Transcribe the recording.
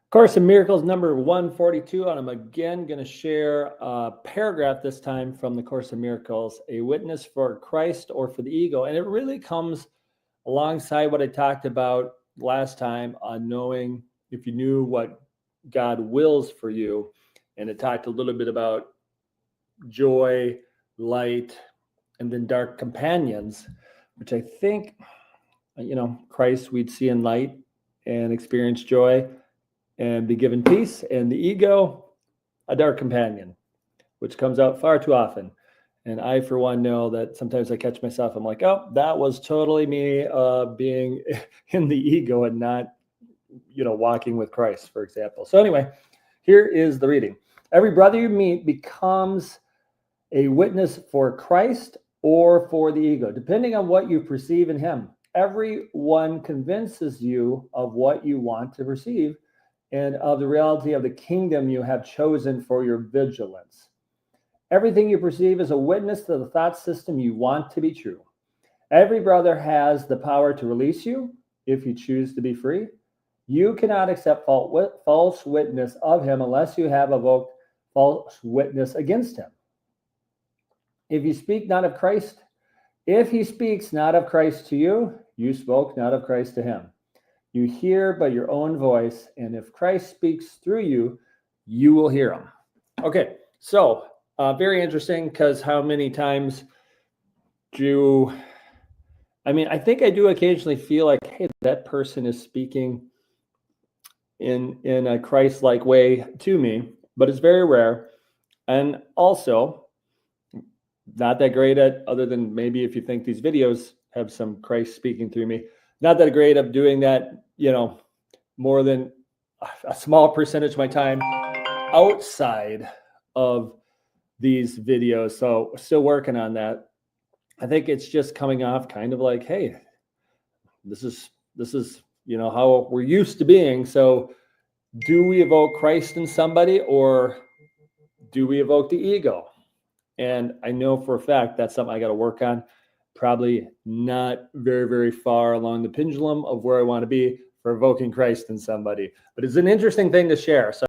Course in Miracles number 142, and I'm again going to share a paragraph this time from the Course in Miracles, a witness for Christ or for the ego. And it really comes alongside what I talked about last time on knowing if you knew what God wills for you. And it talked a little bit about joy, light, and then dark companions, which I think, Christ we'd see in light and experience joy and be given peace, and the ego, a dark companion, which comes out far too often. And I, for one, know that sometimes I catch myself, I'm like, oh, that was totally me being in the ego and not, walking with Christ, for example. So anyway, here is the reading. Every brother you meet becomes a witness for Christ or for the ego, depending on what you perceive in him. Everyone convinces you of what you want to perceive and of the reality of the kingdom you have chosen for your vigilance. Everything you perceive is a witness to the thought system you want to be true. Every brother has the power to release you if you choose to be free. You cannot accept false witness of him unless you have evoked false witness against him. If he speaks not of Christ to you, you spoke not of Christ to him. You hear by your own voice, and if Christ speaks through you, you will hear him. Okay, so very interesting, because how many times I think I do occasionally feel like, hey, that person is speaking in a Christ-like way to me, but it's very rare. And also, not that great at, other than maybe if you think these videos have some Christ speaking through me, not that great of doing that, more than a small percentage of my time outside of these videos. So still working on that. I think it's just coming off kind of like, hey, this is, how we're used to being. So do we evoke Christ in somebody, or do we evoke the ego? And I know for a fact that's something I got to work on. Probably not very, very far along the pendulum of where I want to be for evoking Christ in somebody. But it's an interesting thing to share. So